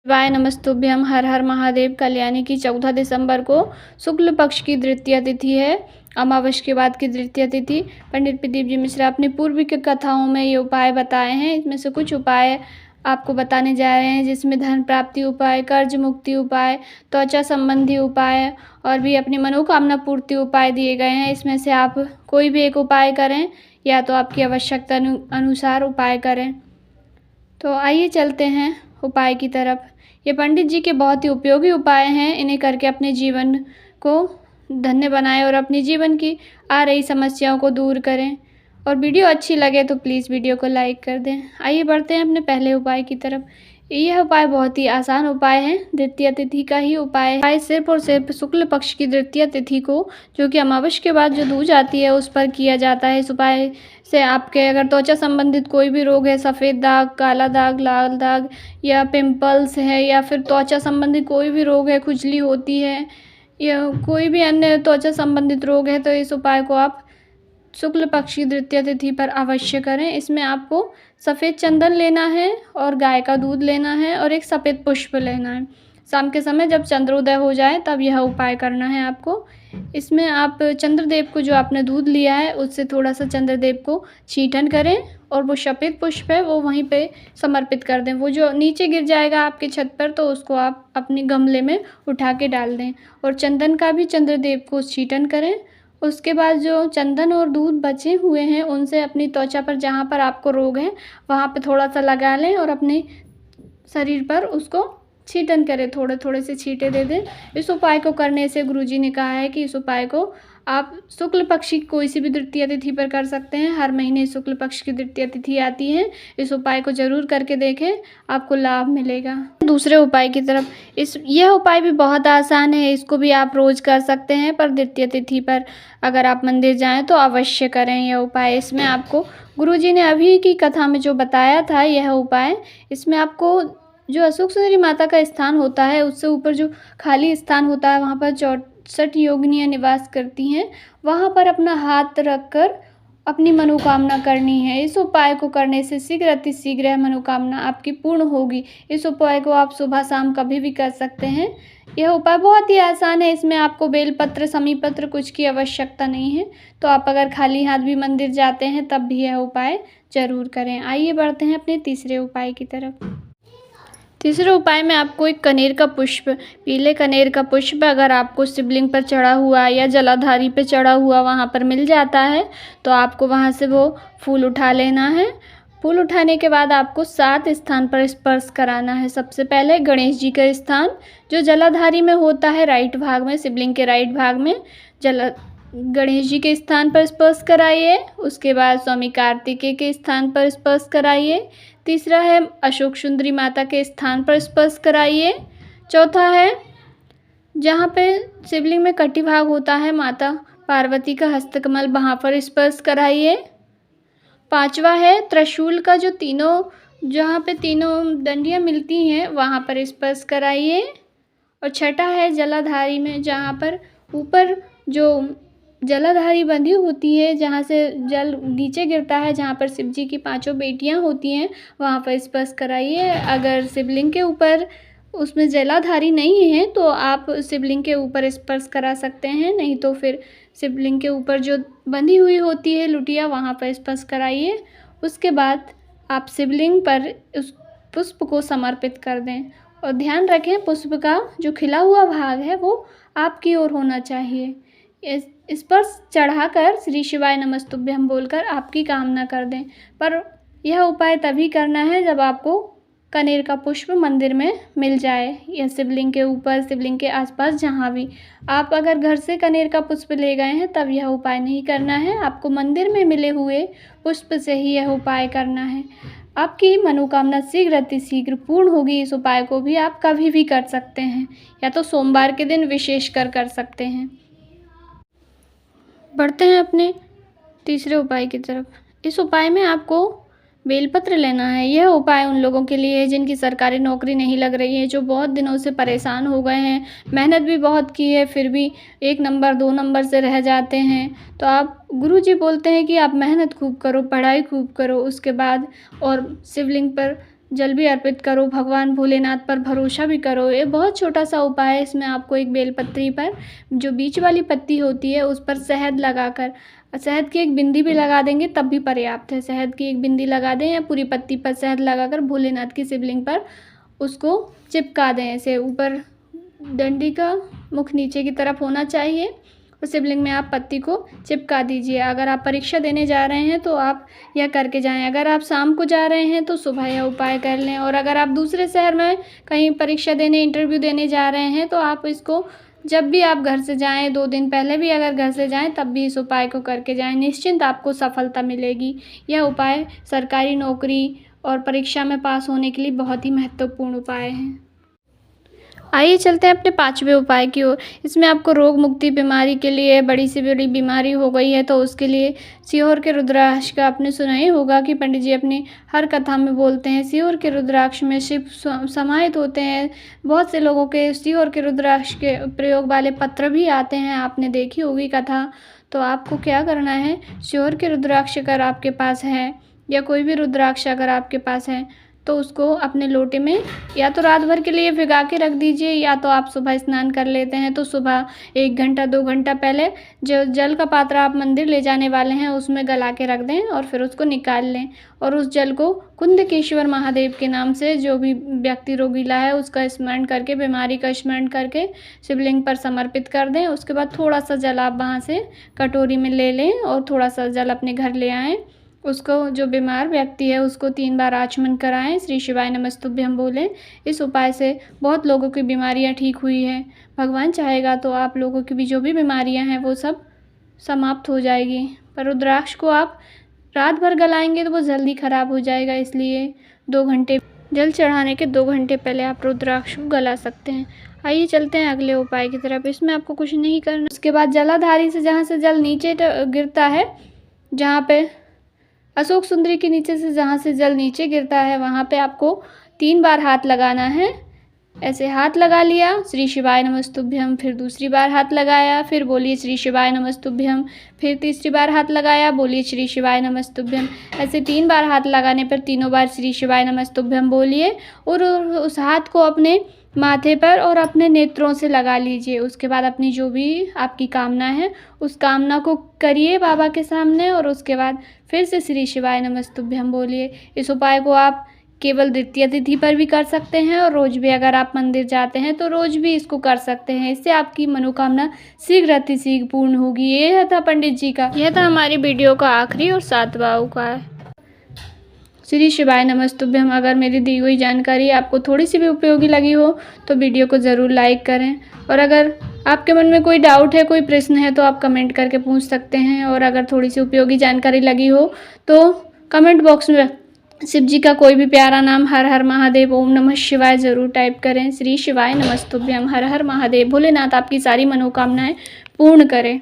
शिवाय नमस्तुभ्यम। हर हर महादेव। कल्याणी की 14 दिसंबर को शुक्ल पक्ष की द्वितीया तिथि है। अमावस्या के बाद की द्वितीया तिथि। पंडित प्रदीप जी मिश्रा अपनी पूर्व की कथाओं में ये उपाय बताए हैं। इसमें से कुछ उपाय आपको बताने जा रहे हैं, जिसमें धन प्राप्ति उपाय, कर्ज मुक्ति उपाय, त्वचा संबंधी उपाय और भी अपनी मनोकामना पूर्ति उपाय दिए गए हैं। इसमें से आप कोई भी एक उपाय करें या तो आपकी आवश्यकता अनुसार उपाय करें। तो आइए चलते हैं उपाय की तरफ। ये पंडित जी के बहुत ही उपयोगी उपाय हैं। इन्हें करके अपने जीवन को धन्य बनाएं और अपने जीवन की आ रही समस्याओं को दूर करें। और वीडियो अच्छी लगे तो प्लीज़ वीडियो को लाइक कर दें। आइए बढ़ते हैं अपने पहले उपाय की तरफ। यह उपाय बहुत ही आसान उपाय है। द्वितीया तिथि का ही उपाय है। सिर्फ और सिर्फ शुक्ल पक्ष की द्वितीया तिथि को, जो कि अमावस्या के बाद जो दूज आती है, उस पर किया जाता है। इस उपाय से आपके अगर त्वचा संबंधित कोई भी रोग है, सफ़ेद दाग, काला दाग, लाल दाग या पिंपल्स है, या फिर त्वचा संबंधित कोई भी रोग है, खुजली होती है या कोई भी अन्य त्वचा संबंधित रोग है, तो इस उपाय को आप शुक्ल पक्ष की द्वितीया तिथि पर अवश्य करें। इसमें आपको सफ़ेद चंदन लेना है और गाय का दूध लेना है और एक सफ़ेद पुष्प लेना है। शाम के समय जब चंद्रोदय हो जाए तब यह उपाय करना है आपको। इसमें आप चंद्रदेव को, जो आपने दूध लिया है, उससे थोड़ा सा चंद्रदेव को छींटन करें और वो सफ़ेद पुष्प है वो वहीं पे समर्पित कर दें। वो जो नीचे गिर जाएगा आपके छत पर, तो उसको आप अपने गमले में उठा के डाल दें और चंदन का भी चंद्रदेव को छींटन करें। उसके बाद जो चंदन और दूध बचे हुए हैं, उनसे अपनी त्वचा पर, जहाँ पर आपको रोग है, वहाँ पे थोड़ा सा लगा लें और अपने शरीर पर उसको छींटन करें। थोड़े थोड़े से छींटे दे दें। इस उपाय को करने से गुरुजी ने कहा है कि इस उपाय को आप शुक्ल पक्ष की कोई सी भी द्वितीया तिथि पर कर सकते हैं। हर महीने शुक्ल पक्ष की द्वितीया तिथि आती है। इस उपाय को ज़रूर करके देखें, आपको लाभ मिलेगा। दूसरे उपाय की तरफ। यह उपाय भी बहुत आसान है। इसको भी आप रोज़ कर सकते हैं, पर द्वितीया तिथि पर अगर आप मंदिर जाएँ तो अवश्य करें यह उपाय। इसमें आपको गुरुजी ने अभी की कथा में जो बताया था यह उपाय, इसमें आपको जो अशोक सुंदरी माता का स्थान होता है, उससे ऊपर जो खाली स्थान होता है, वहाँ पर 64 योगिनियाँ निवास करती हैं। वहाँ पर अपना हाथ रखकर अपनी मनोकामना करनी है। इस उपाय को करने से शीघ्र अतिशीघ्र यह मनोकामना आपकी पूर्ण होगी। इस उपाय को आप सुबह शाम कभी भी कर सकते हैं। यह उपाय बहुत ही आसान है। इसमें आपको बेलपत्र, समीपत्र कुछ की आवश्यकता नहीं है। तो आप अगर खाली हाथ भी मंदिर जाते हैं तब भी यह उपाय ज़रूर करें। आइए बढ़ते हैं अपने तीसरे उपाय की तरफ। तीसरे उपाय में आपको एक कनेर का पुष्प, पीले कनेर का पुष्प अगर आपको शिवलिंग पर चढ़ा हुआ या जलाधारी पे चढ़ा हुआ वहाँ पर मिल जाता है, तो आपको वहाँ से वो फूल उठा लेना है। फूल उठाने के बाद आपको 7 स्थान पर स्पर्श कराना है। सबसे पहले गणेश जी का स्थान, जो जलाधारी में होता है, राइट भाग में, शिवलिंग के राइट भाग में गणेश जी के स्थान पर स्पर्श कराइए। उसके बाद स्वामी कार्तिकेय के स्थान पर स्पर्श कराइए। तीसरा है अशोक सुंदरी माता के स्थान पर स्पर्श कराइए। चौथा है जहाँ पे शिवलिंग में कटी भाग होता है माता पार्वती का हस्तकमल, वहाँ पर स्पर्श कराइए। पांचवा है त्रिशूल का जो जहाँ पे तीनों डंडियाँ मिलती हैं, वहाँ पर स्पर्श कराइए। और छठा है जलाधारी में, जहाँ पर ऊपर जो जलाधारी बंधी होती है, जहाँ से जल नीचे गिरता है, जहाँ पर शिव जी की 5 बेटियाँ होती हैं, वहाँ पर स्पर्श कराइए। अगर शिवलिंग के ऊपर उसमें जलाधारी नहीं है तो आप शिवलिंग के ऊपर स्पर्श करा सकते हैं, नहीं तो फिर शिवलिंग के ऊपर जो बंधी हुई होती है लुटिया, वहाँ पर स्पर्श कराइए। उसके बाद आप शिवलिंग पर उस पुष्प को समर्पित कर दें और ध्यान रखें पुष्प का जो खिला हुआ भाग है वो आपकी ओर होना चाहिए। इस पर चढ़ाकर श्री शिवाय नमस्तुभ्यम बोलकर आपकी कामना कर दें। पर यह उपाय तभी करना है जब आपको कनेर का पुष्प मंदिर में मिल जाए, या शिवलिंग के ऊपर, शिवलिंग के आसपास, जहाँ भी। आप अगर घर से कनेर का पुष्प ले गए हैं तब यह उपाय नहीं करना है। आपको मंदिर में मिले हुए पुष्प से ही यह उपाय करना है। आपकी मनोकामना शीघ्र अतिशीघ्र पूर्ण होगी। इस उपाय को भी आप कभी भी कर सकते हैं, या तो सोमवार के दिन विशेषकर कर सकते हैं। बढ़ते हैं अपने तीसरे उपाय की तरफ। इस उपाय में आपको बेलपत्र लेना है। यह उपाय उन लोगों के लिए है जिनकी सरकारी नौकरी नहीं लग रही है, जो बहुत दिनों से परेशान हो गए हैं, मेहनत भी बहुत की है, फिर भी 1 नंबर 2 नंबर से रह जाते हैं। तो आप, गुरुजी बोलते हैं कि आप मेहनत खूब करो, पढ़ाई खूब करो, उसके बाद और शिवलिंग पर जल भी अर्पित करो, भगवान भोलेनाथ पर भरोसा भी करो। ये बहुत छोटा सा उपाय है। इसमें आपको एक बेलपत्री पर जो बीच वाली पत्ती होती है उस पर शहद लगाकर, शहद की एक बिंदी भी लगा देंगे तब भी पर्याप्त है। शहद की एक बिंदी लगा दें या पूरी पत्ती पर शहद लगाकर भोलेनाथ की शिवलिंग पर उसको चिपका दें। ऐसे ऊपर डंडी का मुख नीचे की तरफ होना चाहिए और शिवलिंग में आप पत्ती को चिपका दीजिए। अगर आप परीक्षा देने जा रहे हैं तो आप यह करके जाएं। अगर आप शाम को जा रहे हैं तो सुबह यह उपाय कर लें। और अगर आप दूसरे शहर में कहीं परीक्षा देने, इंटरव्यू देने जा रहे हैं तो आप इसको जब भी आप घर से जाएं, 2 दिन पहले भी अगर घर से जाएं तब भी इस उपाय को करके जाएं। निश्चिंत आपको सफलता मिलेगी। यह उपाय सरकारी नौकरी और परीक्षा में पास होने के लिए बहुत ही महत्वपूर्ण उपाय है। आइए चलते हैं अपने 5वें उपाय की ओर। इसमें आपको रोग मुक्ति बीमारी के लिए, बड़ी से बड़ी बीमारी हो गई है तो उसके लिए सीहोर के रुद्राक्ष का आपने सुना ही होगा कि पंडित जी अपनी हर कथा में बोलते हैं। सीहोर के रुद्राक्ष में शिव समाहित होते हैं। बहुत से लोगों के सीहोर के रुद्राक्ष के प्रयोग वाले पत्र भी आते हैं, आपने देखी होगी कथा। तो आपको क्या करना है, सीहोर के रुद्राक्ष अगर आपके पास है या कोई भी रुद्राक्ष अगर आपके पास है तो उसको अपने लोटे में या तो रात भर के लिए भिगा के रख दीजिए, या तो आप सुबह स्नान कर लेते हैं तो सुबह 1 घंटा 2 घंटा पहले जो जल का पात्र आप मंदिर ले जाने वाले हैं उसमें गला के रख दें और फिर उसको निकाल लें। और उस जल को कुंदकेश्वर महादेव के नाम से जो भी व्यक्ति रोगीला है उसका स्मरण करके, बीमारी का स्मरण करके शिवलिंग पर समर्पित कर दें। उसके बाद थोड़ा सा जल आप वहाँ से कटोरी में ले लें और थोड़ा सा जल अपने घर ले आएँ। उसको, जो बीमार व्यक्ति है उसको 3 बार आचमन कराएं, श्री शिवाय नमस्तुभ्यम बोलें। इस उपाय से बहुत लोगों की बीमारियां ठीक हुई है। भगवान चाहेगा तो आप लोगों की भी जो भी बीमारियां हैं वो सब समाप्त हो जाएगी। पर रुद्राक्ष को आप रात भर गलाएंगे तो वो जल्दी ख़राब हो जाएगा, इसलिए 2 घंटे, जल चढ़ाने के 2 घंटे पहले आप रुद्राक्ष को गला सकते हैं। आइए चलते हैं अगले उपाय की तरफ। इसमें आपको कुछ नहीं करना। उसके बाद जलाधारी से जहाँ से जल नीचे गिरता है, जहाँ पे अशोक सुंदरी के नीचे से जहाँ से जल नीचे गिरता है वहाँ पे आपको 3 बार हाथ लगाना है। ऐसे हाथ लगा लिया, श्री शिवाय नमस्तुभ्यम, फिर दूसरी बार हाथ लगाया, फिर बोलिए श्री शिवाय नमस्तुभ्यम, फिर तीसरी बार हाथ लगाया, बोलिए श्री शिवाय नमस्तुभ्यम। ऐसे 3 बार हाथ लगाने पर तीनों बार श्री शिवाय नमस्तुभ्यम बोलिए और उस हाथ को अपने माथे पर और अपने नेत्रों से लगा लीजिए। उसके बाद अपनी जो भी आपकी कामना है उस कामना को करिए बाबा के सामने और उसके बाद फिर से श्री शिवाय नमस्तुभ्यम बोलिए। इस उपाय को आप केवल द्वितीया तिथि पर भी कर सकते हैं और रोज़ भी अगर आप मंदिर जाते हैं तो रोज़ भी इसको कर सकते हैं। इससे आपकी मनोकामना शीघ्र अतिशीघ्र पूर्ण होगी। ये था पंडित जी का, यह था हमारी वीडियो का आखिरी और 7वां उपाय, श्री शिवाय नमस्तुभ्यम। अगर मेरी दी हुई जानकारी आपको थोड़ी सी भी उपयोगी लगी हो तो वीडियो को ज़रूर लाइक करें। और अगर आपके मन में कोई डाउट है, कोई प्रश्न है तो आप कमेंट करके पूछ सकते हैं। और अगर थोड़ी सी उपयोगी जानकारी लगी हो तो कमेंट बॉक्स में शिव जी का कोई भी प्यारा नाम, हर हर महादेव, ओम नमः शिवाय ज़रूर टाइप करें। श्री शिवाय नमस्तुभ्यम, हर हर महादेव। भोलेनाथ आपकी सारी मनोकामनाएं पूर्ण करें।